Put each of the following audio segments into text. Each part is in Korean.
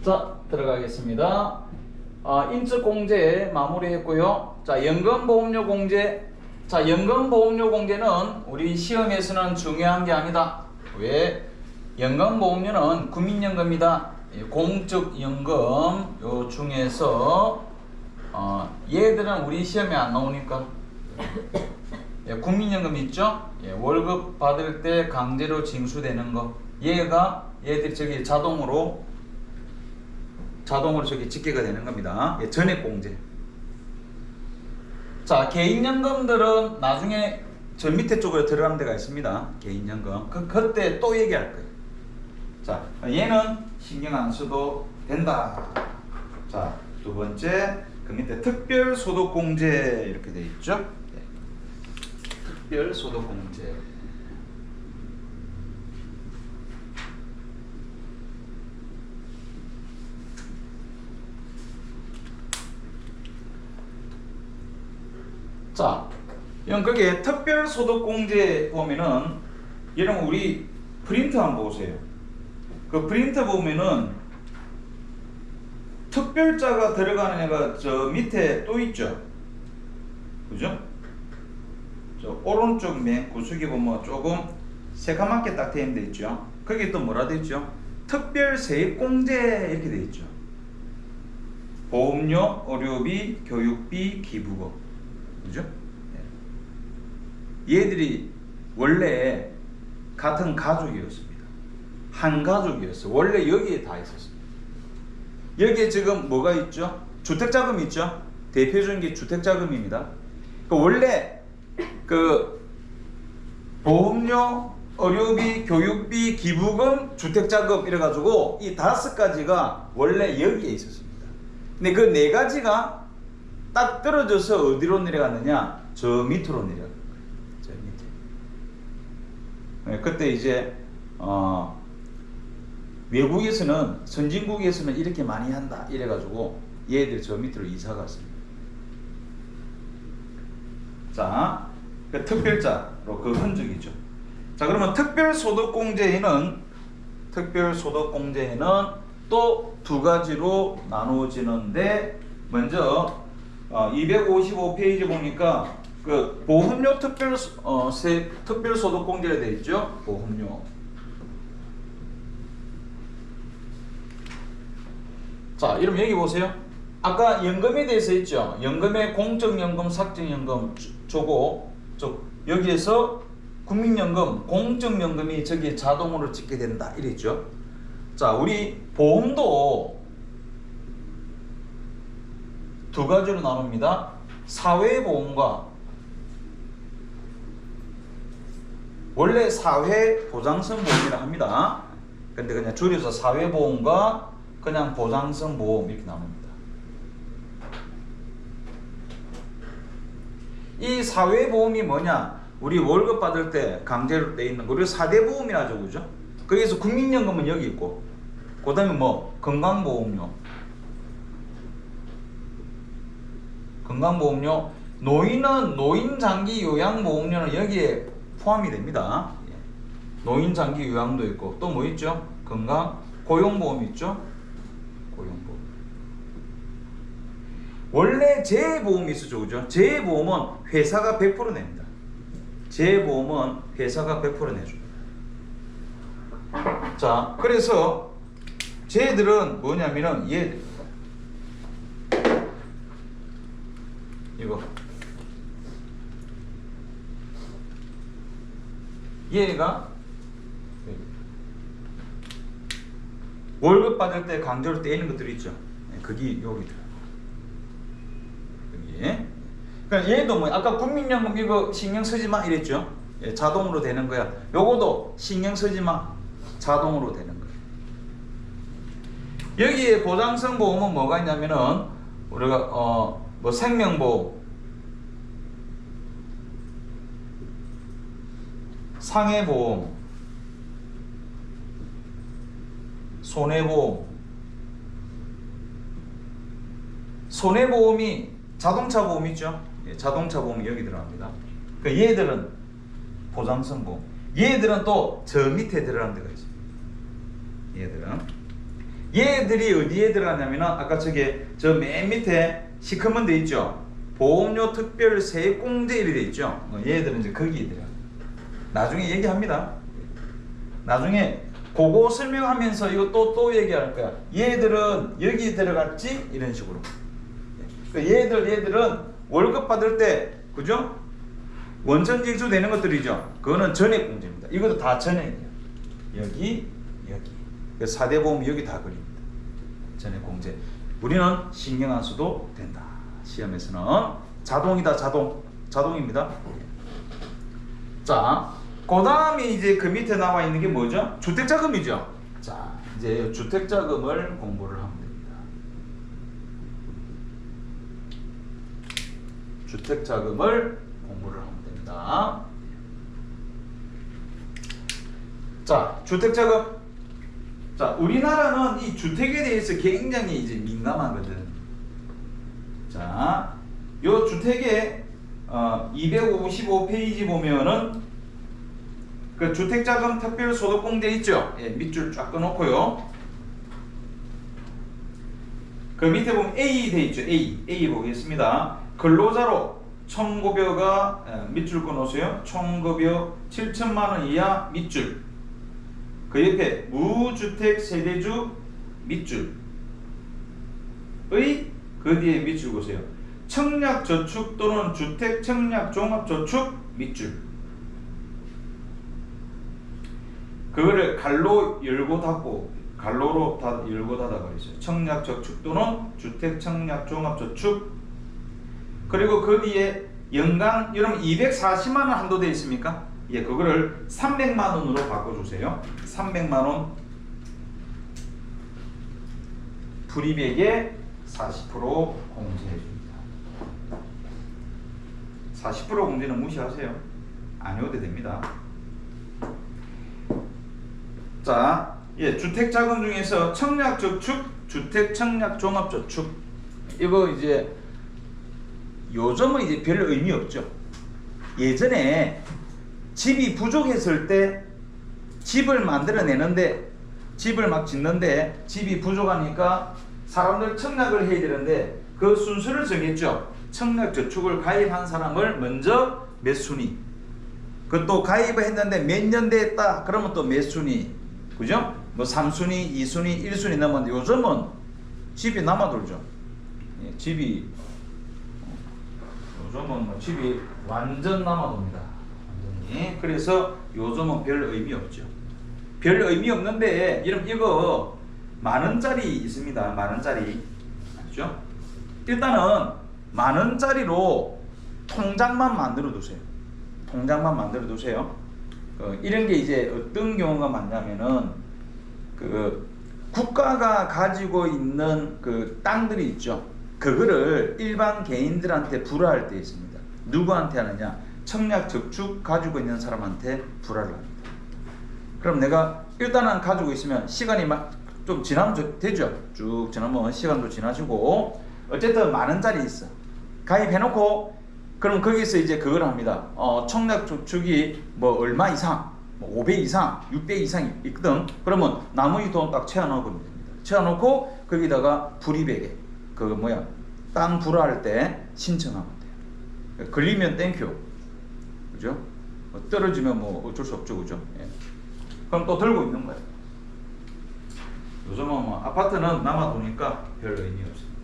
자, 들어가겠습니다. 인적공제 마무리했고요. 자, 연금보험료 공제. 자, 연금보험료 공제는 우리 시험에서는 중요한 게 아니다. 왜? 연금보험료는 국민연금이다. 공적연금 요 중에서 얘들은 우리 시험에 안 나오니까 국민연금 있죠? 월급 받을 때 강제로 징수되는 거. 얘들이 저기 자동으로 저기 집계가 되는 겁니다. 전액공제. 자, 개인연금들은 나중에 저 밑에 쪽으로 들어가는 데가 있습니다. 개인연금. 그때 또 얘기할 거예요. 자, 얘는 신경 안 써도 된다. 자, 두 번째, 그 밑에 특별소득공제 이렇게 돼 있죠. 특별소득공제. 자, 거기에 특별소득공제 보면은 여러분 우리 프린트 한번 보세요. 그 프린트 보면은 특별자가 들어가는 애가 저 밑에 또 있죠. 그죠? 저 오른쪽 맨 구석에 보면 조금 새까맣게 딱 되어 있죠. 거기 또 뭐라 되어 있죠? 특별세액공제 이렇게 되어 있죠. 보험료, 의료비, 교육비, 기부금. 그죠? 얘들이 원래 같은 가족이었습니다. 한 가족이었어요. 원래 여기에 다 있었습니다. 여기에 지금 뭐가 있죠? 주택자금이 있죠? 대표적인 게 주택자금입니다. 원래 그 보험료, 의료비, 교육비, 기부금, 주택자금 이래가지고 이 5가지가 원래 여기에 있었습니다. 근데 그 4가지가 딱 떨어져서 어디로 내려갔느냐? 저 밑으로 내려간 거예요. 저 밑에. 그때 이제 외국에서는 선진국에서는 이렇게 많이 한다 이래가지고 얘들 저 밑으로 이사 갔습니다. 자, 그 특별자로 그 흔적이죠. 자, 그러면 특별소득공제에는 또 2가지로 나누어지는데 먼저 255페이지 보니까 그 보험료 특별소득공제가 되어 있죠. 보험료. 자, 여러분 여기 보세요. 아까 연금에 대해서 있죠. 연금의 공적연금, 삭정연금 여기에서 국민연금, 공적연금이 저기 자동으로 찍게 된다 이랬죠. 자, 우리 보험도 2가지로 나눕니다. 사회보험과 원래 사회보장성 보험이라 합니다. 근데 그냥 줄여서 사회보험과 그냥 보장성 보험 이렇게 나눕니다. 이 사회보험이 뭐냐? 우리 월급 받을 때 강제로 돼 있는 거. 우리 4대 보험이라 하죠, 그죠? 거기서 국민연금은 여기 있고, 그 다음에 뭐 건강보험료, 노인은 노인장기요양보험료는 여기에 포함이 됩니다. 노인장기 요양도 있고 또 뭐 있죠? 고용보험 있죠? 고용보험. 원래 재보험이 있었죠, 그죠? 재보험은 회사가 100% 냅니다. 재보험은 회사가 100% 내줍니다. 자, 그래서 쟤들은 뭐냐면은 얘가 월급 받을 때 강제로 떼이는 것들이 있죠. 그게 여기 들어요. 그러니까 얘도 뭐 아까 국민연금 이거 신경 쓰지 마 이랬죠. 자동으로 되는 거야. 요거도 신경 쓰지 마. 자동으로 되는 거야. 여기에 보장성 보험은 뭐가 있냐면은 우리가 뭐 생명보험, 상해보험, 손해보험. 손해보험이 자동차 보험 있죠? 자동차 보험이 여기 들어갑니다. 그러니까 얘들은 보장성 보험. 얘들은 또 저 밑에 들어가는 데가 있습니다. 얘들은 얘들이 어디에 들어가냐면은 아까 저게 저 맨 밑에 시커먼 데 있죠. 보험료 특별 세액공제 이렇게 돼 있죠. 얘들은 이제 거기에 들어가. 나중에 얘기합니다. 나중에 그거 설명하면서 이거 또 얘기할 거야. 얘들은 여기 들어갔지? 이런 식으로. 얘들은 월급 받을 때, 그죠? 원천징수 되는 것들이죠. 그거는 전액공제입니다. 이것도 다 전액이에요. 여기. 4대 보험 여기 다 그립니다. 전액공제. 우리는 신경 안 써도 된다. 시험에서는 자동이다. 자동입니다. 자, 그 다음에 이제 그 밑에 나와 있는 게 뭐죠? 주택자금이죠. 자, 이제 주택자금을 공부를 하면 됩니다. 주택자금을 공부를 하면 됩니다. 자, 주택자금. 자, 우리나라는 이 주택에 대해서 굉장히 이제 민감하거든. 자, 요 주택의 255페이지 보면은 그 주택자금 특별소득공제 있죠? 예, 밑줄 쫙 꺼놓고요. 그 밑에 보면 A 돼 있죠? A 보겠습니다. 근로자로 총급여가 밑줄 꺼놓으세요. 총급여 7천만 원 이하 밑줄. 그 옆에 무주택 세대주 밑줄의 그 뒤에 밑줄 보세요. 청약저축 또는 주택 청약 종합저축 밑줄. 그거를 갈로 열고 닫고 갈로로 열고 닫아 버리세요. 청약저축 또는 주택 청약 종합저축. 그리고 그 뒤에 연간 여러분 240만 원 한도 되어 있습니까? 예, 그거를 300만 원으로 바꿔주세요. 300만 원 불이백에 40% 공제해줍니다. 40% 공제는 무시하세요. 안 해도 됩니다. 자, 예, 주택자금 중에서 청약저축, 주택청약종합저축. 이거 이제 요즘은 이제 별 의미 없죠. 예전에 집이 부족했을 때 집을 만들어내는데 집을 막 짓는데 집이 부족하니까 사람들 청약을 해야 되는데 그 순서를 정했죠. 청약저축을 가입한 사람을 먼저 몇 순위, 그것도 가입을 했는데 몇 년 됐다 그러면 또 몇 순위, 그죠? 뭐 3순위, 2순위, 1순위 넘었는데 요즘은 집이 남아돌죠. 예, 요즘은 뭐 집이 완전 남아돌니다. 완전히. 그래서 요즘은 별 의미 없죠. 별 의미 없는데 이거 만원짜리 있습니다. 만원짜리 아시죠? 일단은 만원짜리로 통장만 만들어 두세요. 통장만 만들어 두세요. 이런 게 이제 어떤 경우가 많냐면은 그 국가가 가지고 있는 그 땅들이 있죠. 그거를 일반 개인들한테 불화할 때 있습니다. 누구한테 하느냐? 청약저축 가지고 있는 사람한테 불화를 합니다. 그럼 내가 일단은 가지고 있으면 시간이 막 좀 지나면 되죠. 쭉 지나면 시간도 지나시고 어쨌든 만원짜리 있어. 가입해놓고 그럼 거기서 이제 그걸 합니다. 청약저축이 뭐 얼마 이상, 뭐 500 이상, 600 이상 있거든. 그러면 나머지 돈 딱 채워넣으면 됩니다. 채워놓고 거기다가 불이백에 땅 불화할 때 신청하면 돼요. 걸리면 땡큐, 그죠? 떨어지면 뭐 어쩔 수 없죠, 그죠? 예. 그럼 또 들고 있는 거예요. 요즘은 뭐 아파트는 남아도니까 별 의미 없습니다.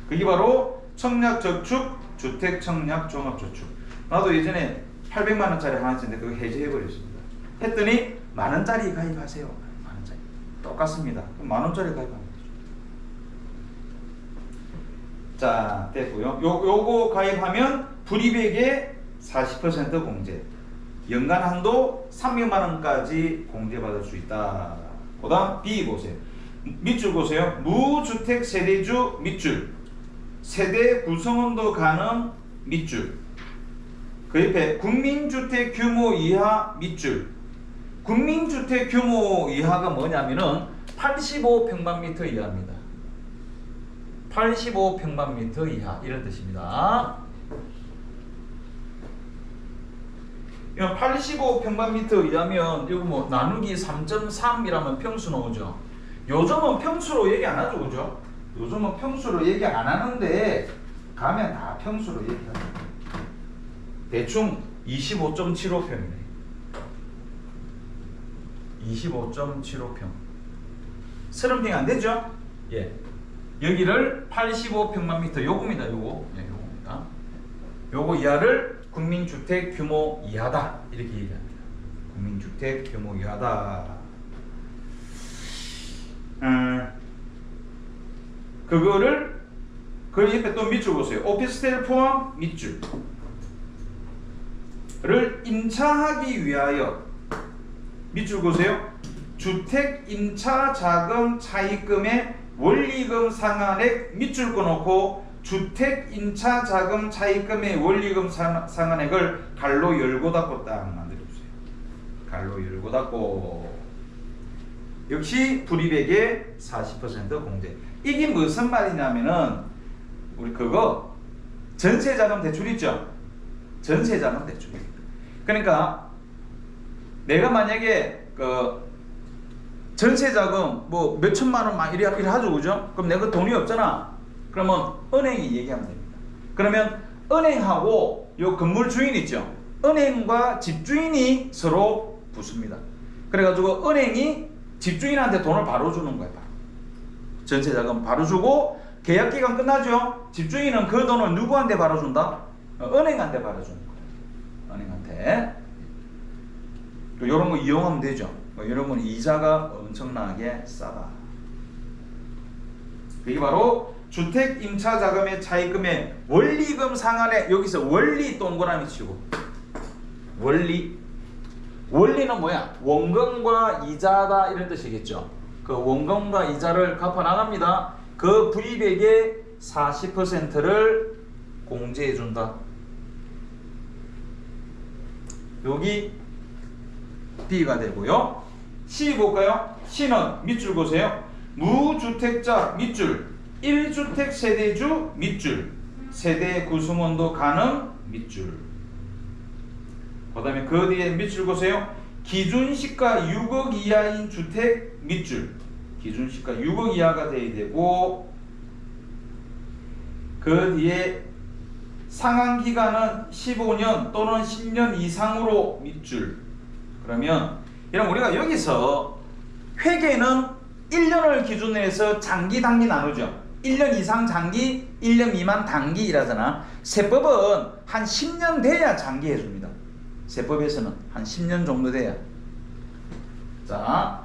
그게 바로 청약저축, 주택청약종합저축. 나도 예전에 800만 원짜리 하나 했는데 그거 해지해버렸습니다. 했더니 만원짜리 가입하세요. 만원짜리 똑같습니다. 그럼 만원짜리 가입하면 되죠. 자, 됐고요. 요거 가입하면 불이백에 40% 공제, 연간 한도 300만 원까지 공제받을 수 있다. 그 다음 B 보세요. 밑줄 보세요. 무주택 세대주 밑줄, 세대 구성원도 가능 밑줄, 그 옆에 국민주택 규모 이하 밑줄. 국민주택 규모 이하가 뭐냐면은 85평방미터 이하입니다. 85평방미터 이하 이런 뜻입니다. 85평방미터 이하면 이거 뭐 나누기 3.3이라면 평수 나오죠. 요즘은 평수로 얘기 안 하죠, 그죠? 요즘은 평수로 얘기 안 하는데 가면 다 평수로 얘기하죠. 대충 25.75평이네. 25.75평. 30평 안 되죠? 예. 여기를 85평만 미터 요겁니다. 요거. 예, 요겁니다. 요거 이하를 국민주택 규모 이하다. 이렇게 얘기합니다. 국민주택 규모 이하다. 그거를 그 옆에 또 밑줄 보세요. 오피스텔 포함 밑줄을 임차하기 위하여 밑줄 보세요. 주택 임차 자금 차입금의 원리금 상한액 밑줄 꺼놓고 주택 임차 자금 차입금의 원리금 상한액을 갈로 열고 닫고 딱 만들어주세요. 갈로 열고 닫고. 역시 불이백의 40% 공제. 이게 무슨 말이냐면은 우리 그거 전세자금 대출 있죠? 전세자금 대출. 그러니까 내가 만약에 그 전세자금 뭐 몇천만 원 막 이래 하죠, 그죠? 그럼 내가 돈이 없잖아. 그러면 은행이 얘기하면 됩니다. 그러면 은행하고 요 건물 주인 있죠? 은행과 집주인이 서로 붙습니다. 그래가지고 은행이 집주인한테 돈을 바로 주는 거예요. 전세자금 바로 주고 계약기간 끝나죠? 집주인은 그 돈을 누구한테 바로 준다? 은행한테 바로 주는 거예요. 은행한테. 이런 거 이용하면 되죠. 이런 건 이자가 엄청나게 싸다. 이게 바로 주택 임차 자금의 차입금의 원리금 상한에 여기서 원리 동그라미 치고 원리는 뭐야? 원금과 이자다 이런 뜻이겠죠. 그 원금과 이자를 갚아 나갑니다. 그 불이백의 40%를 공제해 준다. 여기 B가 되고요. C 볼까요? C는 밑줄 보세요. 무주택자 밑줄 1주택 세대주 밑줄 세대 구성원도 가능 밑줄. 그 다음에 그 뒤에 밑줄 보세요. 기준시가 6억 이하인 주택 밑줄 기준시가 6억 이하가 돼야 되고 그 뒤에 상한기간은 15년 또는 10년 이상으로 밑줄. 그러면 이런 우리가 여기서 회계는 1년을 기준으로 해서 장기 단기 나누죠. 1년 이상 장기, 1년 미만 단기 이라잖아. 세법은 한 10년 돼야 장기 해줍니다. 세법에서는 한 10년 정도 돼야. 자,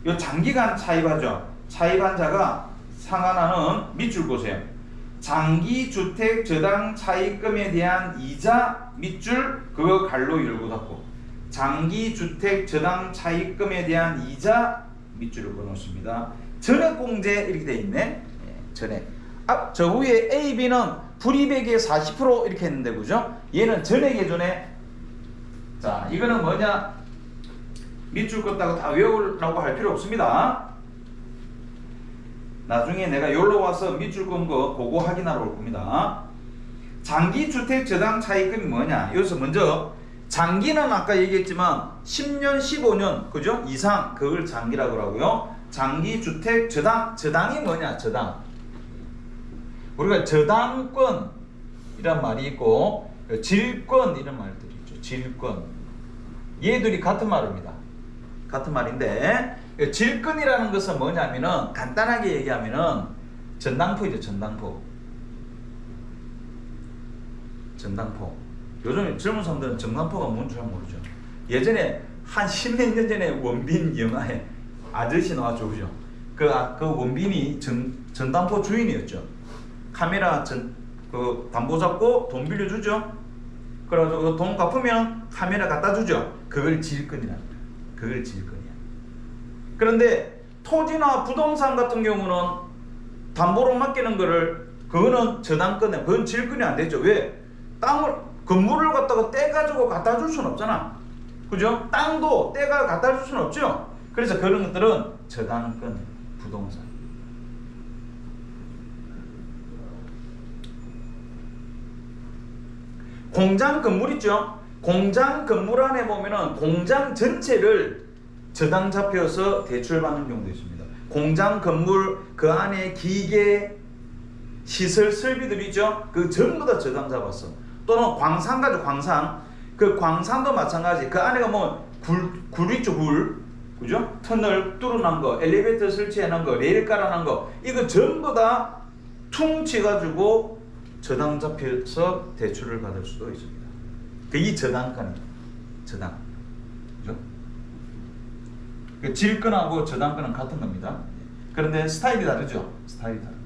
요 장기간 차입하죠. 차입한 자가 상한하는 밑줄 보세요. 장기 주택 저당 차입금에 대한 이자 밑줄 그거 갈로 열고 닫고. 장기 주택 저당 차입금에 대한 이자 밑줄을 그어놓습니다. 전액 공제 이렇게 돼 있네. 예, 전액. 저 위에 A, B는 불이백의 40% 이렇게 했는데 그죠? 얘는 전액 예전에. 자, 이거는 뭐냐? 밑줄 껐다고 다 외우라고 할 필요 없습니다. 나중에 내가 여기로 와서 밑줄 건 거 그거 확인하러 올 겁니다. 장기 주택 저당 차입금이 뭐냐? 여기서 먼저 장기는 아까 얘기했지만 10년, 15년 그죠? 이상 그걸 장기라고 하고요. 장기 주택 저당이 뭐냐? 저당. 우리가 저당권 이란 말이 있고 질권 이런 말들이 있죠. 질권. 얘들이 같은 말입니다. 같은 말인데 질권이라는 것은 뭐냐면은 간단하게 얘기하면은 전당포이죠. 전당포. 요즘 젊은 사람들은 전당포가 뭔지 잘 모르죠. 예전에 한 10몇 년 전에 원빈 영화에 아저씨 나왔죠, 그죠? 그 원빈이 전당포 주인이었죠. 카메라 그 담보 잡고 돈 빌려주죠. 그래가지고 돈 갚으면 카메라 갖다 주죠. 그걸 질권이랍니다. 그걸 질권이야. 그런데 토지나 부동산 같은 경우는 담보로 맡기는 거를 그거는 저당권에 그건 질권이 안 되죠. 왜? 건물을 갖다가 떼가지고 갖다 줄 수는 없잖아. 그죠? 땅도 떼가 갖다 줄 수는 없죠. 그래서 그런 것들은 저당권, 부동산. 공장 건물 있죠? 공장 건물 안에 보면은 공장 전체를 저당 잡혀서 대출받는 경우도 있습니다. 공장 건물 그 안에 기계 시설 설비들 있죠. 그 전부 다 저당 잡았어. 또는 광산 가지고 광산. 그 광산도 마찬가지. 그 안에가 뭐 굴 있죠, 굴. 그죠? 터널 뚫어놓은 거, 엘리베이터 설치해놓은 거, 레일 깔아놓은 거, 이거 전부 다 퉁치가지고 저당 잡혀서 대출을 받을 수도 있습니다. 그게 저당권이에요. 저당. 그죠? 그 질권하고 저당권은 같은 겁니다. 그런데 스타일이 다르죠? 스타일이 다르죠.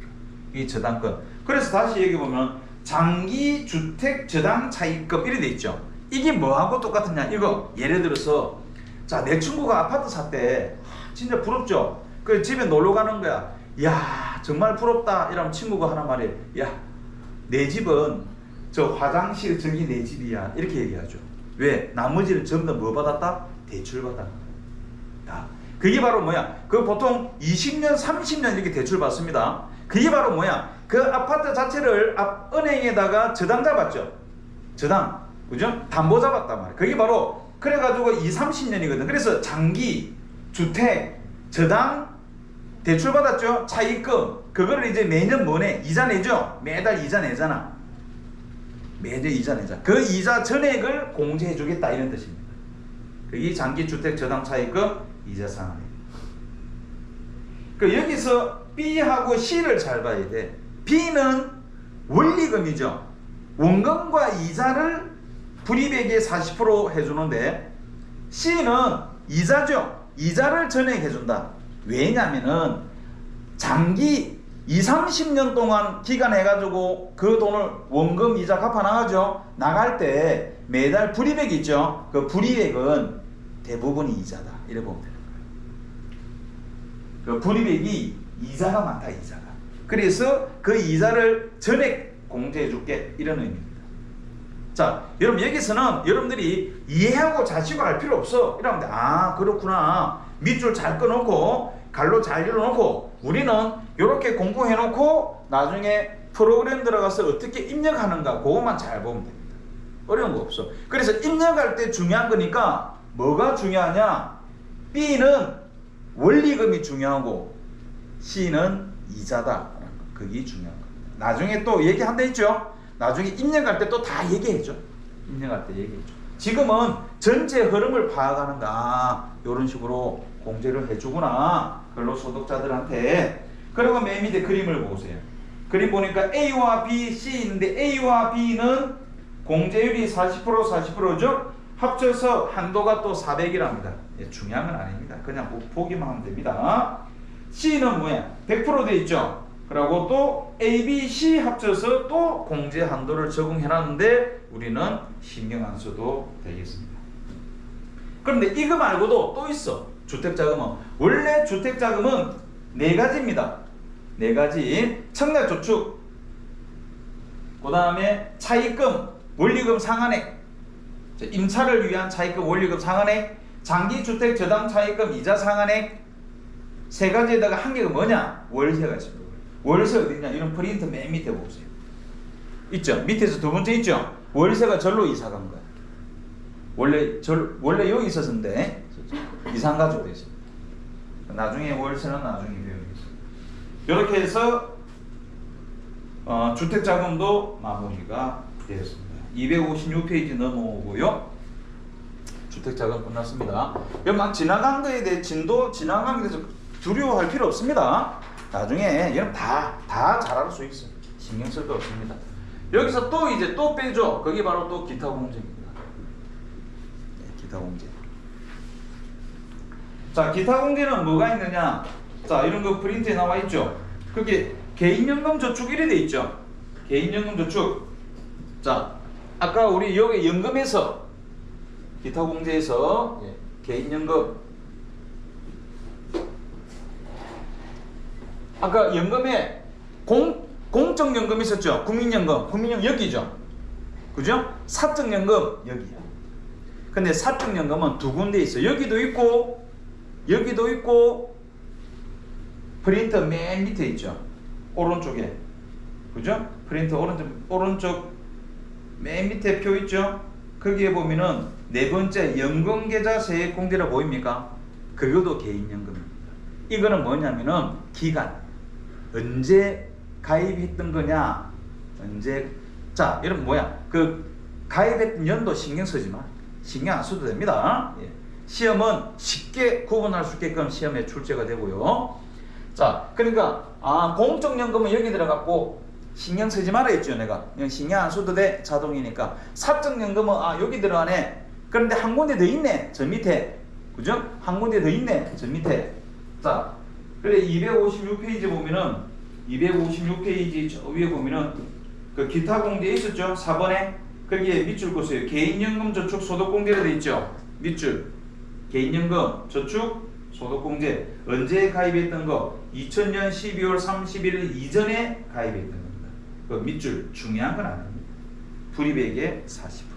이 저당권. 그래서 다시 여기 보면 장기 주택 저당 차입금 이렇게 돼 있죠. 이게 뭐하고 똑같으냐? 이거 예를 들어서 자, 내 친구가 아파트 샀대. 진짜 부럽죠? 그 집에 놀러 가는 거야. 야, 정말 부럽다. 이러면 친구가 하는 말이 야, 내 집은 저 화장실 저기 내 집이야. 이렇게 얘기하죠. 왜? 나머지는 전부 다 뭐 받았다? 대출 받았다. 야, 그게 바로 뭐야? 그 보통 20년, 30년 이렇게 대출 받습니다. 그게 바로 뭐야? 그 아파트 자체를 은행에다가 저당 잡았죠. 저당. 그죠? 담보 잡았단 말이야. 그게 바로 그래가지고 30년이거든. 그래서 장기 주택 저당 대출 받았죠. 차입금. 그거를 이제 매년 뭐네? 이자 내죠. 매달 이자 내잖아. 매달 이자 내자. 그 이자 전액을 공제해 주겠다 이런 뜻입니다. 그게 장기 주택 저당 차입금 이자 상환입니다. 그 여기서 B하고 C를 잘 봐야 돼. B는 원리금이죠. 원금과 이자를 불이백에 40% 해주는데 C는 이자죠. 이자를 전액해준다. 왜냐면은 장기 20-30년 동안 기간해가지고 그 돈을 원금 이자 갚아나가죠. 나갈 때 매달 불이백이 있죠. 그 불이백은 대부분이 이자다. 이래 보면 되는 거예요. 그 불이백이 이자가 많다. 이자가. 그래서 그 이자를 전액 공제해줄게 이런 의미입니다. 자, 여러분 여기서는 여러분들이 이해하고 자시고 할 필요 없어. 이러면 아 그렇구나. 밑줄 잘 꺼놓고 갈로 잘 열어놓고 우리는 이렇게 공부해놓고 나중에 프로그램 들어가서 어떻게 입력하는가 그것만 잘 보면 됩니다. 어려운 거 없어. 그래서 입력할 때 중요한 거니까 뭐가 중요하냐? B는 원리금이 중요하고 C는 이자다. 그게 중요한 겁니다. 나중에 또 얘기한다 했죠? 나중에 입력할 때 또 다 얘기해줘. 입력할 때 얘기해줘. 지금은 전체 흐름을 파악하는다. 아, 이런 식으로 공제를 해주구나. 근로소득자들한테. 그리고 맨 밑에 그림을 보세요. 그림 보니까 A와 B, C 있는데 A와 B는 공제율이 40%죠. 합쳐서 한도가 또 400이랍니다. 예, 중요한 건 아닙니다. 그냥 보기만 하면 됩니다. C는 뭐야? 100% 돼 있죠. 그리고 또 A, B, C 합쳐서 또 공제 한도를 적용해놨는데 우리는 신경 안 써도 되겠습니다. 그런데 이거 말고도 또 있어. 주택자금은. 원래 주택자금은 4가지입니다. 4가지. 청약저축, 그 다음에 차입금, 원리금 상환액, 임차를 위한 차입금, 원리금 상환액, 장기주택 저당 차입금, 이자 상환액. 3가지에다가 한 개가 뭐냐? 월세가 있습니다. 월세 어디냐? 이런 프린트 맨 밑에 보세요. 있죠? 밑에서 두 번째 있죠? 월세가 절로 이사 간 거야. 원래 여기 있었는데 이사 가지고 돼 있습니다. 나중에 월세는 나중에 배우겠습니다. 이렇게 해서 주택자금도 마무리가 되었습니다. 256페이지 넘어오고요. 주택자금 끝났습니다. 막 지나간 거에 대해 지나간 거에 대해서 두려워할 필요 없습니다. 나중에 여러분 다 잘 알 수 있어요. 신경 쓸 거 없습니다. 여기서 또 빼죠. 그게 바로 또 기타 공제입니다. 네, 기타 공제. 자, 기타 공제는 뭐가 있느냐? 자, 이런 거 프린트에 나와 있죠. 그게 개인연금 저축 이래 돼 있죠. 개인연금 저축. 자, 아까 우리 여기 연금에서 기타 공제에서 개인연금. 아까 연금에 공적연금 있었죠. 국민연금 여기죠. 그죠? 사적연금 여기야. 근데 사적연금은 두 군데 있어. 여기도 있고 프린터 맨 밑에 있죠. 오른쪽에. 그죠? 프린터 오른쪽 맨 밑에 표 있죠. 거기에 보면은 4번째 연금계좌 세액공제라 보입니까? 그것도 개인연금입니다. 이거는 뭐냐면은 기간. 언제 가입했던 거냐? 언제. 자, 여러분 뭐야? 그 가입했던 연도 신경 쓰지 마. 신경 안 써도 됩니다. 예. 시험은 쉽게 구분할 수 있게끔 시험에 출제가 되고요. 자, 그러니까 공적연금은 여기 들어갔고 신경 쓰지 말아 했죠. 내가 그냥 신경 안 써도 돼. 자동이니까. 사적연금은 여기 들어가네. 그런데 한 군데 더 있네. 저 밑에. 그죠? 한 군데 더 있네. 저 밑에. 자, 그래 256페이지 보면은 256페이지 저 위에 보면은 그 기타 공제 있었죠? 4번에 거기에 밑줄 보세요. 개인연금 저축 소득공제로 돼 있죠? 밑줄. 개인연금 저축 소득공제 언제 가입했던 거? 2000년 12월 31일 이전에 가입했던 겁니다. 그 밑줄 중요한 건 아닙니다. 불이백의 40%.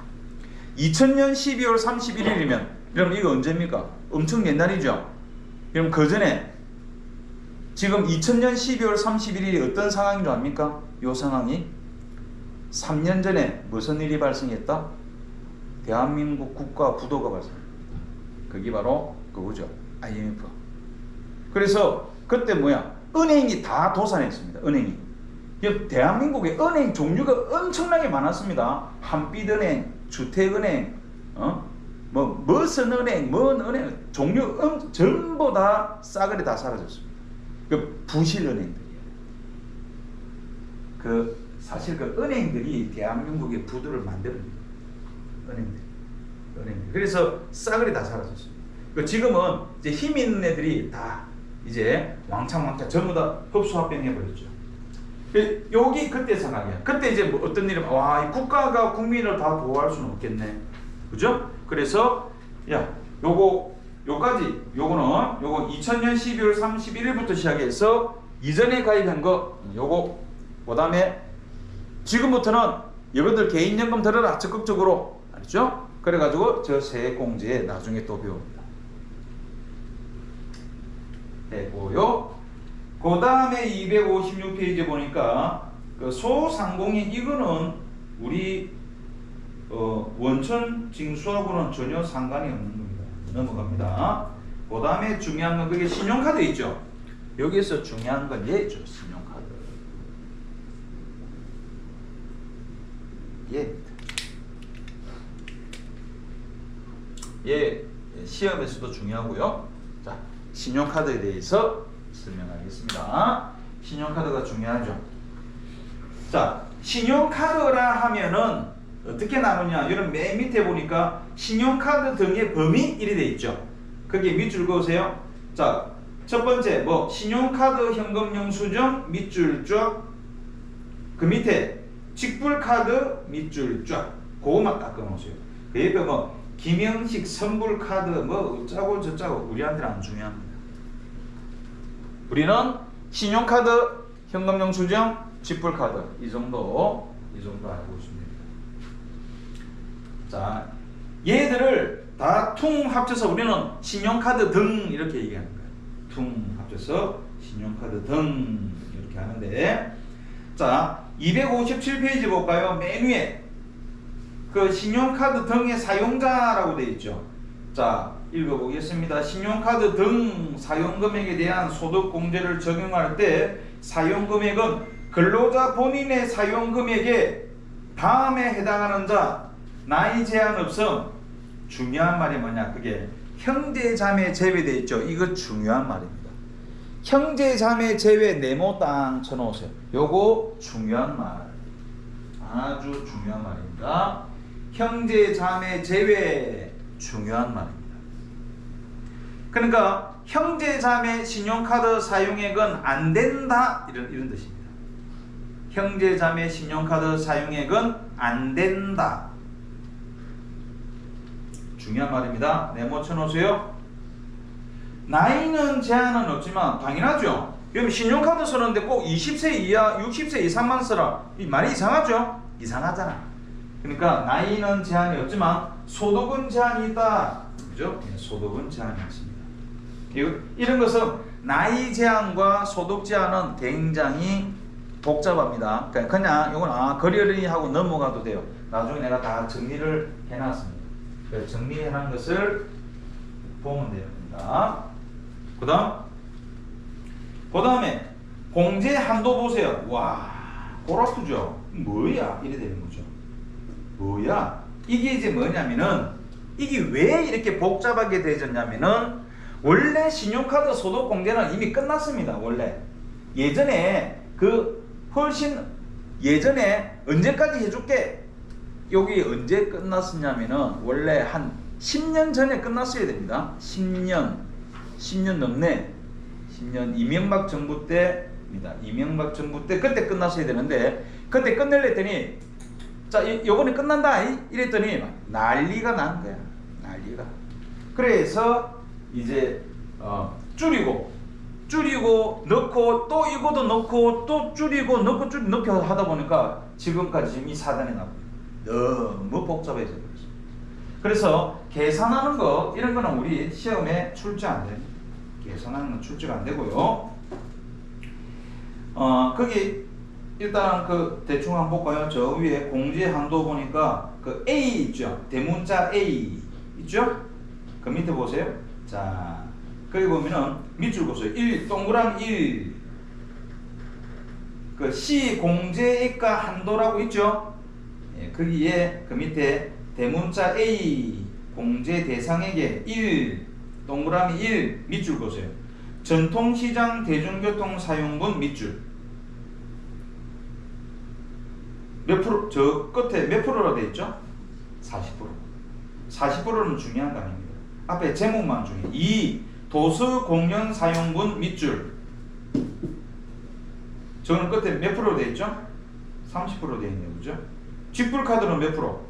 2000년 12월 31일이면 여러분 이거 언제입니까? 엄청 옛날이죠? 그럼 그 전에 지금 2000년 12월 31일이 어떤 상황인 줄 압니까? 이 상황이 3년 전에 무슨 일이 발생했다? 대한민국 국가 부도가 발생했다. 그게 바로 그거죠. IMF. 그래서 그때 뭐야? 은행이 다 도산했습니다. 은행이. 대한민국에 은행 종류가 엄청나게 많았습니다. 한빛은행, 주택은행, 무슨 은행, 뭔 은행, 종류 전부 다 싸그리 다 사라졌습니다. 그 부실은행들이에요. 사실 그 은행들이 대한민국의 부도를 만듭니다. 은행들. 그래서 싸그리 다 사라졌습니다. 지금은 이제 힘 있는 애들이 다 이제 왕창 전부 다 흡수합병해버렸죠. 여기 그때 상황이야. 그때 이제 뭐 어떤 일이 이 국가가 국민을 다 보호할 수는 없겠네. 그죠? 그래서 요거는 요거 2000년 12월 31일부터 시작해서 이전에 가입한 거 요거 그다음에 지금부터는 여러분들 개인연금 들어라 적극적으로 알죠? 그래가지고 저 세액공제에 나중에 또 배웁니다. 되고요. 그 다음에 256페이지 보니까 그 소상공인 이거는 우리 원천 징수하고는 전혀 상관이 없는 겁니다. 넘어갑니다. 그 다음에 중요한 건 그게 신용카드 있죠. 여기서 중요한 건 얘죠. 신용카드. 얘 시험에서도 중요하고요. 자, 신용카드에 대해서 설명하겠습니다. 신용카드가 중요하죠. 자, 신용카드라 하면은 어떻게 나누냐? 여러분 맨 밑에 보니까 신용카드 등의 범위 이리 돼 있죠. 거기에 밑줄 그으세요. 자, 첫 번째 신용카드 현금 영수증 밑줄 쫙. 그 밑에 직불카드 밑줄 쫙. 그거만 딱 끊으세요. 그 옆에 김영식 선불카드 어쩌고 저쩌고 우리한테는 안 중요합니다. 우리는 신용카드, 현금영수증, 직불카드 이 정도 알고 있습니다. 자, 얘들을 다 퉁 합쳐서 우리는 신용카드 등 이렇게 얘기하는 거예요. 퉁 합쳐서 신용카드 등 이렇게 하는데, 자 257페이지 볼까요? 맨 위에 그 신용카드 등의 사용자라고 되어 있죠. 자, 읽어보겠습니다. 신용카드 등 사용금액에 대한 소득공제를 적용할 때 사용금액은 근로자 본인의 사용금액에 다음에 해당하는 자, 나이 제한 없음. 중요한 말이 뭐냐? 그게 형제자매 제외되어 있죠. 이거 중요한 말입니다. 형제자매 제외 네모 땅 쳐놓으세요. 요거 중요한 말. 아주 중요한 말입니다. 형제자매 제외 중요한 말입니다. 그러니까 형제자매 신용카드 사용액은 안 된다 이런 뜻입니다. 형제자매 신용카드 사용액은 안 된다. 중요한 말입니다. 네모 쳐놓으세요. 나이는 제한은 없지만 당연하죠. 그럼 신용카드 쓰는데 꼭 20세 이하 60세 이상만 쓰라. 이 말이 이상하죠? 이상하잖아. 그러니까 나이는 제한이 없지만 소득은 제한이 있다. 그죠? 소득은 제한이 있습니다. 이런 것은 나이 제한과 소득 제한은 굉장히 복잡합니다. 그냥 이건 그러려니 하고 넘어가도 돼요. 나중에 내가 다 정리를 해놨습니다. 정리해놓은 것을 보면 됩니다. 그 다음 그 다음에 공제 한도 보세요. 와, 골 아프죠? 뭐야? 이래 되는 거죠. 뭐야? 이게 이제 뭐냐면은, 이게 왜 이렇게 복잡하게 되졌냐면은, 원래 신용카드 소득 공제는 이미 끝났습니다. 원래 예전에 훨씬 예전에 언제까지 해줄게, 여기 언제 끝났었냐면은 원래 한 10년 전에 끝났어야 됩니다. 10년 넘네. 10년 이명박 정부 때입니다. 이명박 정부 때 그때 끝났어야 되는데, 그때 끝내려 했더니 자, 요번에 끝난다 이랬더니 난리가 난 거야. 난리가. 그래서 이제 줄이고 넣고 또 이것도 넣고 또 줄이고 넣고 하다 보니까 지금까지 이 사단이 나고 너무 복잡해져 버렸어. 그래서 계산하는 거 이런 거는 우리 시험에 출제 안 됩니다. 계산하는 건 출제가 안 되고요. 거기 일단 대충 한번 볼까요? 저 위에 공제 한도 보니까 A 있죠? 대문자 A 있죠? 그 밑에 보세요. 자, 거기 보면은 밑줄 보세요. 1 동그라미 1 C 공제액가 한도라고 있죠? 예, 거기에 그 밑에 대문자 A 공제 대상액의 1 동그라미 1 밑줄 보세요. 전통시장 대중교통 사용분 밑줄 몇 프로? 저 끝에 몇 프로라 되어 있죠? 40%. 40%는 중요한 거 아닙니다. 앞에 제목만 중요해요. 2. 도서 공연 사용분 밑줄. 저는 끝에 몇 프로 되어 있죠? 30% 되어 있네요. 그죠? 직불카드는 몇 프로?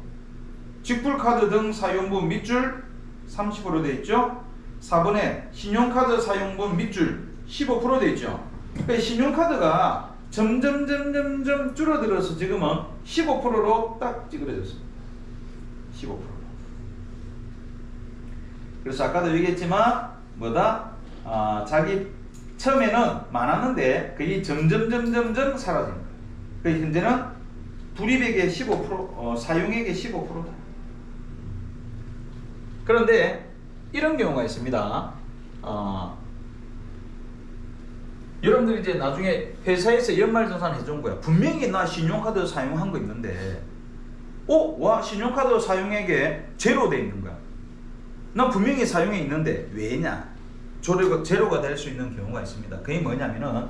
직불카드 등 사용분 밑줄 30% 되어 있죠? 4번에 신용카드 사용분 밑줄 15% 되어 있죠? 그러니까 신용카드가 점점 줄어들어서 지금은 15%로 딱 찌그러졌습니다. 15%로. 그래서 아까도 얘기했지만 뭐다? 자기 처음에는 많았는데 그게 점점 사라진 거예요. 그 현재는 불이백의 15%, 사용액의 15%다. 그런데 이런 경우가 있습니다. 여러분들이 이제 나중에 회사에서 연말정산 해준 거야. 분명히 나 신용카드 사용한 거 있는데, 와, 신용카드 사용액에 제로 돼 있는 거야. 나 분명히 사용해 있는데 왜냐? 제로가 될 수 있는 경우가 있습니다. 그게 뭐냐면은,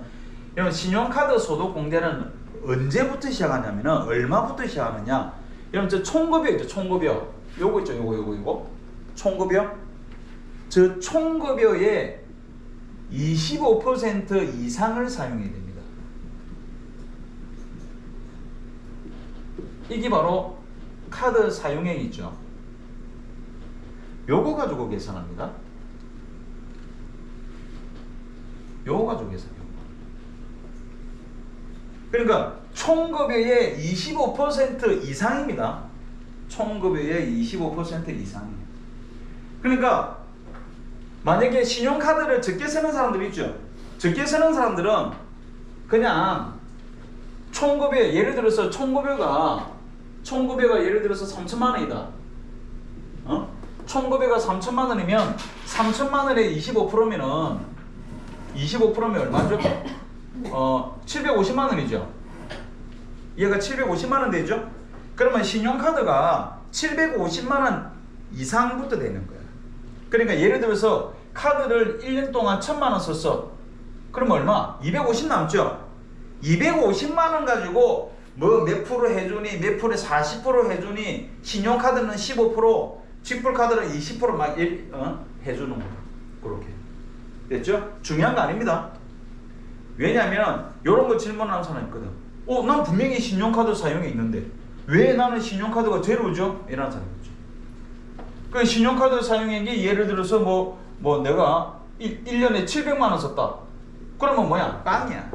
여러분 신용카드 소득 공제는 언제부터 시작하냐면은, 얼마부터 시작하느냐? 여러분 저 총급여 있죠? 총급여. 요거 있죠? 요거. 총급여. 저 총급여의 25% 이상을 사용해야 됩니다. 이게 바로 카드 사용액 있죠. 요거 가지고 계산합니다. 요거 가지고 계산해요. 그러니까 총급여의 25% 이상입니다. 총급여의 25% 이상이에요. 그러니까 만약에 신용카드를 적게 쓰는 사람들이 있죠. 적게 쓰는 사람들은 그냥 총급여, 예를 들어서 총급여가 예를 들어서 3천만 원이다. 총급여가 3천만 원이면 3천만 원에 25%면은 25%면 얼마죠? 750만 원이죠. 얘가 750만 원 되죠? 그러면 신용카드가 750만 원 이상부터 되는 거야. 그러니까 예를 들어서 카드를 1년 동안 1,000만 원 썼어. 그러면 얼마? 250 남죠? 250만 원 가지고 뭐 몇 프로 해주니, 몇 프로에 40% 해주니, 신용카드는 15%, 직불카드는 20% 해주는 거. 그렇게. 됐죠? 중요한 거 아닙니다. 왜냐면 이런 거 질문하는 사람이 있거든. 난 분명히 신용카드 사용이 있는데 왜 나는 신용카드가 제로죠? 이라는 사람이 있죠. 그 신용카드 사용액이 예를 들어서 뭐 내가 1년에 700만 원 썼다. 그러면 뭐야? 빵이야.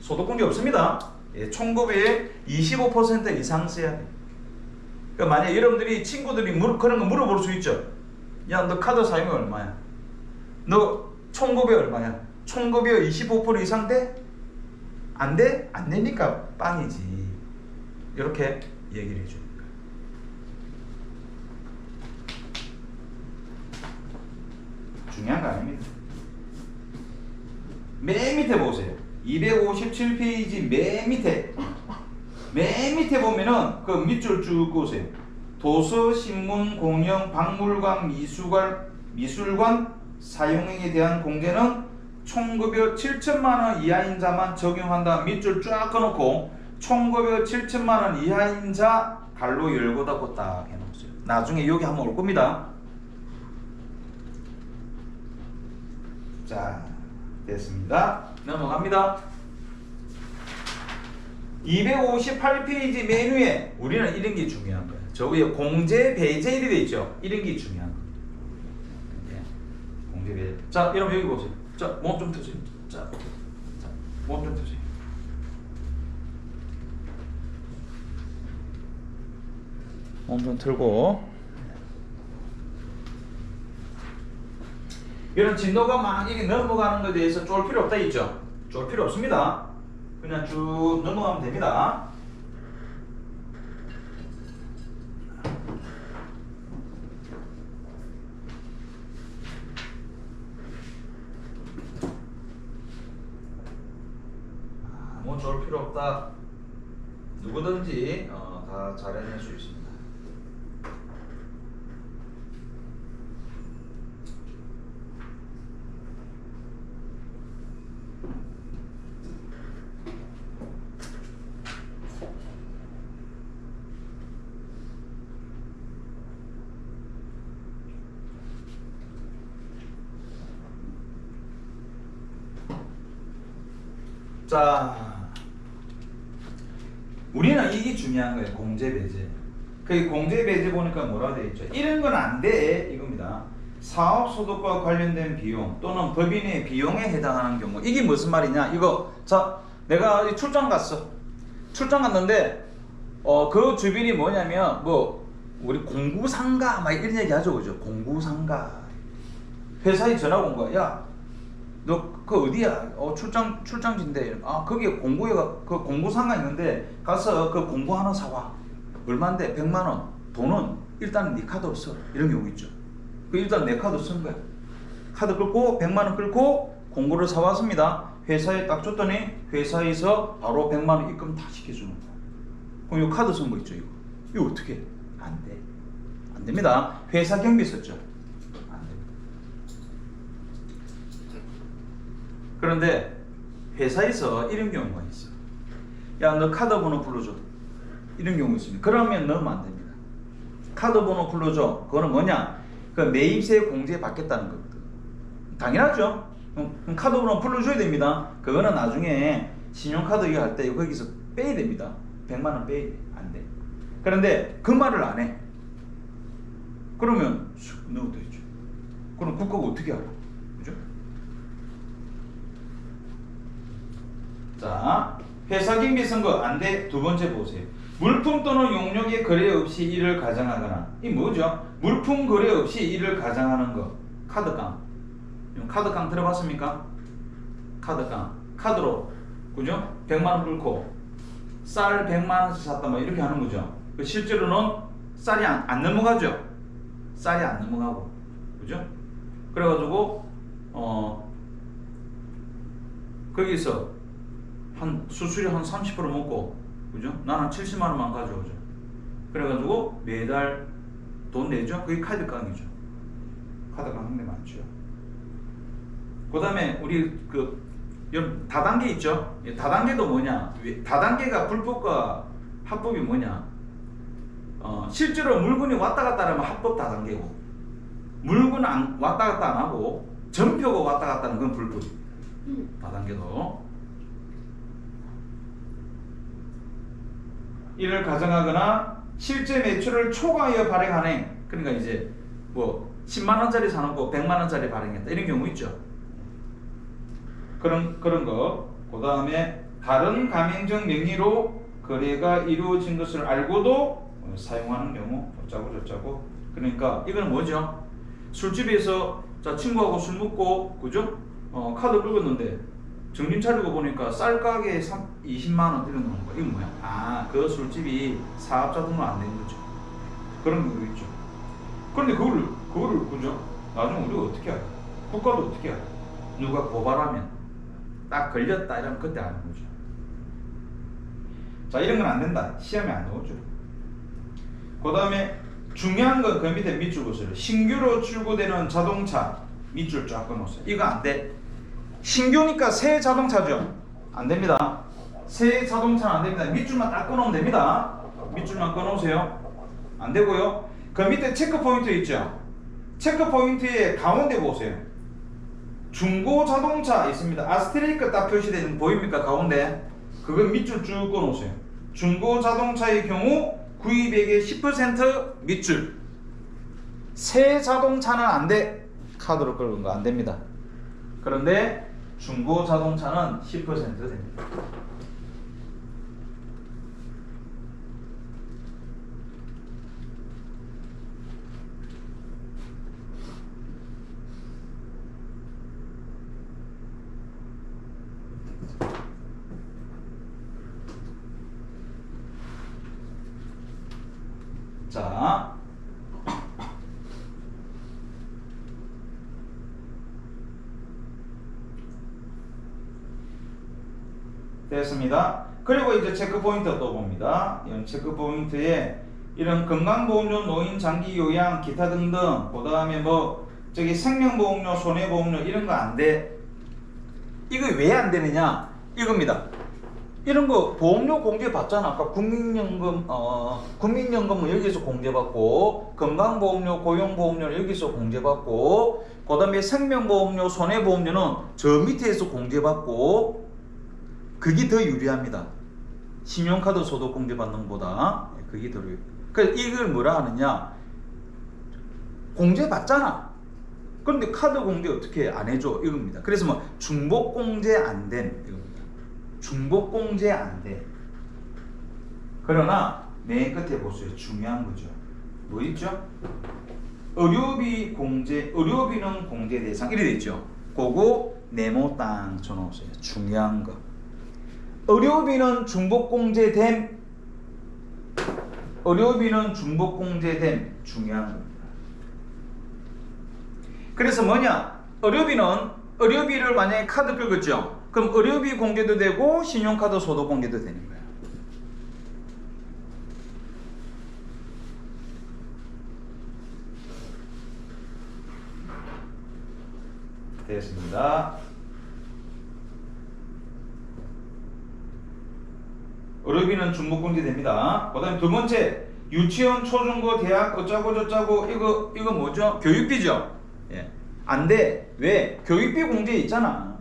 소득공제 없습니다. 총급여의 25% 이상 써야 돼. 그러니까 만약 여러분들이 친구들이 그런 거 물어볼 수 있죠. 야, 너 카드 사용액 얼마야? 너 총급여 얼마야? 총급여 25% 이상 돼? 안 돼? 안 되니까 빵이지. 이렇게 얘기를 해줘요. 중요한 거 아닙니다. 맨 밑에 보세요. 257페이지 맨 밑에 보면은 그 밑줄 쭉 보세요. 도서, 신문, 공연, 박물관, 미술관 사용행위에 대한 공제는 총급여 7천만 원 이하인 자만 적용한다. 밑줄 쫙 꺼놓고 총급여 7천만 원 이하인 자 갈로 열고 닫고 딱 해놓으세요. 나중에 여기 한번 올 겁니다. 자, 됐습니다. 넘어갑니다. 258페이지 맨 위에 우리는 이런 게 중요한 거예요. 저 위에 공제, 배제 이렇게 돼 있죠. 이런 게 중요한 거예요. 공제, 배제. 자, 여러분 여기 보세요. 자, 몸 좀 트세요. 자, 몸 좀 트세요. 몸 좀 틀고. 이런 진도가 막 이게 넘어가는 것에 대해서 쫄 필요 없다 있죠. 쫄 필요 없습니다. 그냥 쭉 넘어가면 됩니다. 뭐 쫄 필요 없다. 누구든지 다 잘해낼 수 있습니다. 자, 우리는 이게 중요한 거예요. 공제 배제. 그 공제 배제 보니까 뭐라 되어 있죠? 이런 건 안 돼. 이겁니다. 사업 소득과 관련된 비용 또는 법인의 비용에 해당하는 경우. 이게 무슨 말이냐? 이거 자, 내가 출장 갔어. 출장 갔는데 그 주변이 뭐냐면 뭐 우리 공구상가 막 이런 얘기 하죠, 그죠? 공구상가. 회사에 전화가 온 거야. 야, 너 그 어디야? 출장지인데. 아, 거기에 그 공구상가 있는데 가서 그 공구 하나 사와. 얼마인데? 100만 원. 돈은 일단 네 카드로 써. 이런 경우 있죠. 그 일단 내 카드 쓴 거야. 카드 끌고 100만 원 끌고 공구를 사왔습니다. 회사에 딱 줬더니 회사에서 바로 100만 원 입금 다 시켜주는 거야. 그럼 이 카드 쓴 거 있죠, 이거. 이거 어떻게 해? 안 돼. 안 됩니다. 회사 경비 썼죠. 안 돼. 그런데 회사에서 이런 경우가 있어. 야, 너 카드 번호 불러줘. 이런 경우 있습니다. 그러면 넣으면 안 됩니다. 카드 번호 불러줘. 그거는 뭐냐? 그 매입세 공제 받겠다는 거거든. 당연하죠. 그럼 카드 번호 불러줘야 됩니다. 그거는 나중에 신용카드 이거 할 때 거기서 빼야 됩니다. 100만 원 빼야 돼. 안 돼. 그런데 그 말을 안 해. 그러면 넣어도 되죠. 그럼 국가가 어떻게 알아? 그죠? 자, 회사 경비 선거 안 돼. 두 번째 보세요. 물품 또는 용역의 거래 없이 이를 가정하거나. 이 뭐죠? 물품 거래 없이 이를 가정하는 거. 카드깡. 카드깡 들어봤습니까? 카드깡. 카드로, 그죠? 100만 원 끌고 쌀 100만 원씩 샀다 뭐 이렇게 하는 거죠. 실제로는 쌀이 안 넘어가죠. 쌀이 안 넘어가고, 그죠? 그래가지고 거기서 수수료 한 30% 먹고, 그죠? 나는 70만 원만 가져오죠. 그래가지고 매달 돈 내죠. 그게 카드깡이죠. 카드깡 한대 많죠. 그 다음에 우리 그 다단계 있죠. 다단계도 뭐냐? 다단계가 불법과 합법이 뭐냐? 실제로 물건이 왔다 갔다 하면 합법 다단계고, 물건 왔다 갔다 안 하고 전표가 왔다 갔다 하는 건 불법입니다. 다단계도. 이를 가정하거나 실제 매출을 초과하여 발행하네. 그러니까 이제 뭐 10만 원짜리 사놓고 100만 원짜리 발행했다 이런 경우 있죠. 그런 거. 그 다음에 다른 가맹점 명의로 거래가 이루어진 것을 알고도 사용하는 경우 어쩌고 저쩌고. 그러니까 이건 뭐죠? 술집에서 자 친구하고 술 먹고, 그죠? 카드 긁었는데 정신 차리고 보니까 쌀 가게에 20만 원 들여놓은 거. 이건 뭐야? 아, 그 술집이 사업자 등록 안 된 거죠. 그런 거 있죠. 그런데 그거를 그죠? 나중에 우리가 어떻게 할까? 국가도 어떻게 할까? 누가 고발하면 딱 걸렸다 이러면 그때 아는 거죠. 자, 이런 건 안 된다. 시험에 안 나오죠. 그 다음에 중요한 건 그 밑에 밑줄 보세요. 신규로 출고되는 자동차 밑줄 쫙 끊어놓으세요. 이거 안 돼. 신규니까 새 자동차죠. 안 됩니다. 새 자동차는 안 됩니다. 밑줄만 딱 끊으면 됩니다. 밑줄만 끊으세요. 안 되고요. 그 밑에 체크 포인트 있죠. 체크 포인트의 가운데 보세요. 중고 자동차 있습니다. 아스테리크 딱 표시되는 보입니까? 가운데. 그거 밑줄 쭉 끊어오세요. 중고 자동차의 경우 구입액의 10% 밑줄. 새 자동차는 안 돼. 카드로 긁은 거 안 됩니다. 그런데 중고 자동차는 10% 됩니다. 자, 됐습니다. 그리고 이제 체크 포인트 또 봅니다. 이런 체크 포인트에 이런 건강보험료, 노인 장기 요양, 기타 등등, 그 다음에 뭐 저기 생명보험료, 손해보험료 이런 거 안 돼. 이거 왜 안 되느냐? 이겁니다. 이런 거 보험료 공제 받잖아. 아까 국민연금은 여기서 공제받고, 건강보험료, 고용보험료는 여기서 공제받고, 그 다음에 생명보험료, 손해보험료는 저 밑에서 공제받고, 그게 더 유리합니다. 신용카드 소득 공제받는 것보다 그게 더 유리해요. 그래서 이걸 뭐라 하느냐? 공제받잖아. 그런데 카드 공제 어떻게 안 해줘? 이겁니다. 그래서 뭐 중복 공제 안 된 이겁니다. 중복 공제 안 돼. 그러나 맨 끝에 보세요. 중요한 거죠. 뭐 있죠? 의료비 공제, 의료비는 공제 대상 이래 있죠. 그거 네모 땅 쳐놓으세요. 중요한 거. 의료비는 중복 공제됨. 의료비는 중복 공제됨. 중요한 겁니다. 그래서 뭐냐? 의료비를 만약에 카드 긁었죠. 그럼 의료비 공개도 되고 신용카드 소득 공개도 되는 거예요. 됐습니다. 의료비는 중복 공개됩니다. 그 다음에 두 번째, 유치원, 초중고, 대학 어쩌고 저쩌고 이거 뭐죠? 교육비죠. 예. 안 돼. 왜? 교육비 공제 있잖아.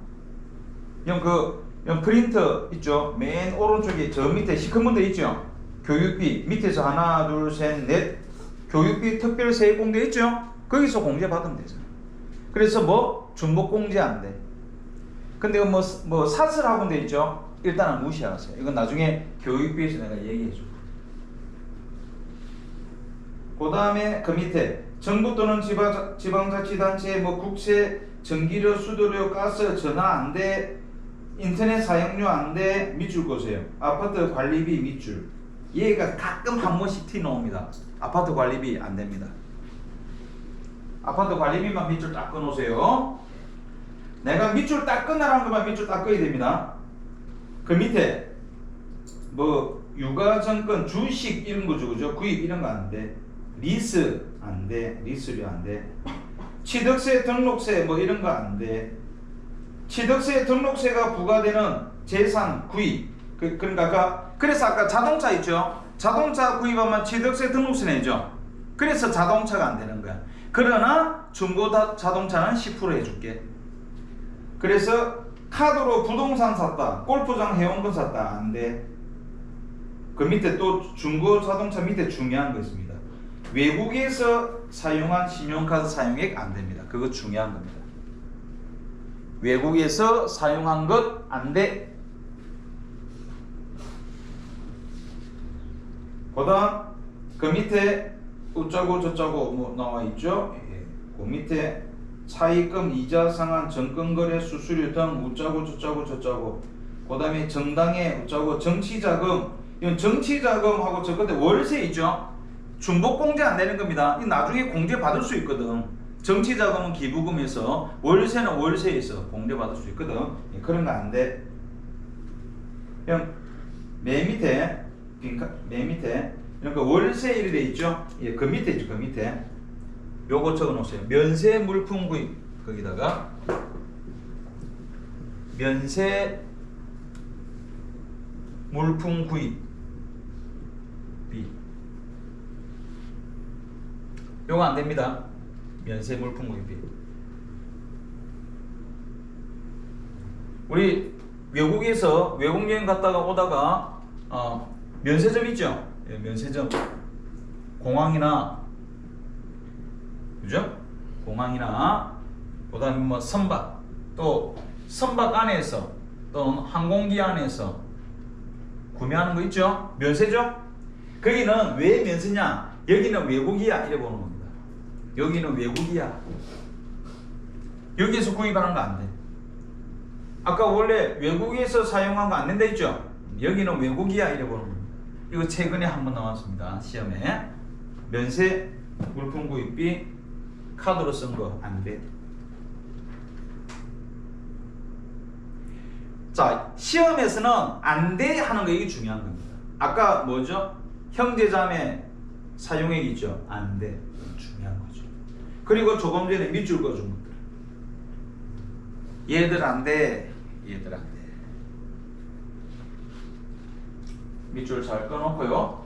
형 프린터 있죠? 맨 오른쪽에 저 밑에 시커먼 데 있죠? 교육비 밑에서 하나 둘 셋 넷 교육비 특별 세액 공제 있죠? 거기서 공제 받으면 되잖아. 그래서 뭐 중복 공제 안 돼. 근데 뭐 사슬학원 돼 있죠? 일단은 무시하세요. 이건 나중에 교육비에서 내가 얘기해 줘. 그 다음에 그 밑에 정부 또는 지방자치단체, 뭐 국세, 전기료, 수도료, 가스, 전화 안 돼, 인터넷 사용료 안 돼, 밑줄 보세요. 아파트 관리비 밑줄. 얘가 가끔 한 번씩 티 나옵니다. 아파트 관리비 안 됩니다. 아파트 관리비만 밑줄 딱 끊으세요. 내가 밑줄 딱 끊으라는 것만 밑줄 딱 꺼야 됩니다. 그 밑에 뭐 육아증권, 주식 이런 거죠, 그죠? 구입 이런 거 안 돼. 리스 안 돼. 리스료 안 돼. 취득세, 등록세 뭐 이런 거 안 돼. 취득세, 등록세가 부과되는 재산 구입. 그러니까 그래서 아까 자동차 있죠. 자동차 구입하면 취득세, 등록세 내죠. 그래서 자동차가 안 되는 거야. 그러나 중고 자동차는 10% 해줄게. 그래서 카드로 부동산 샀다, 골프장 회원권 샀다 안 돼. 그 밑에 또 중고 자동차 밑에 중요한 거 있습니다. 외국에서 사용한 신용카드 사용액 안 됩니다. 그거 중요한 겁니다. 외국에서 사용한 것 안 돼. 그다음 그 밑에 어쩌고 저쩌고 뭐 나와 있죠. 그 밑에 차입금, 이자 상환, 정권거래 수수료 등 어쩌고 저쩌고 그 다음에 정당의 어쩌고 정치자금, 이건 정치자금하고 저 끝에 월세 있죠. 중복 공제 안 되는 겁니다. 이 나중에 공제 받을 수 있거든. 정치자금은 기부금에서 월세는 월세에서 공제받을 수 있거든. 예, 그런 거 안 돼. 그냥 맨 밑에 맨 밑에 그러니까 월세일이 돼 있죠. 예, 그 밑에 있죠. 그 밑에 요거 적어 놓으세요. 면세 물품 구입 거기다가 면세 물품 구입 B 요거 안 됩니다. 면세 물품 구입 B. 우리 외국에서 외국 여행 갔다가 오다가 면세점 있죠? 예, 면세점 공항이나 그죠? 공항이나 그다음에 뭐 선박 또 선박 안에서 또는 항공기 안에서 구매하는 거 있죠? 면세죠? 거기는 왜 면세냐? 여기는 외국이야 이래 보는 겁니다. 여기는 외국이야. 여기에서 구입하는 거 안 돼. 아까 원래 외국에서 사용한 거 안 된다 했죠? 여기는 외국이야 이래 보는 겁니다. 이거 최근에 한번 나왔습니다. 시험에 면세 물품 구입비 카드로 쓴 거 안 돼. 자, 시험에서는 안 돼 하는 거 이게 중요한 겁니다. 아까 뭐죠? 형제자매 사용액 있죠? 안 돼. 중요한 거죠. 그리고 조금 전에 밑줄 그어준 것들. 얘들 안 돼. 얘들 안 돼. 밑줄 잘 꺼놓고요.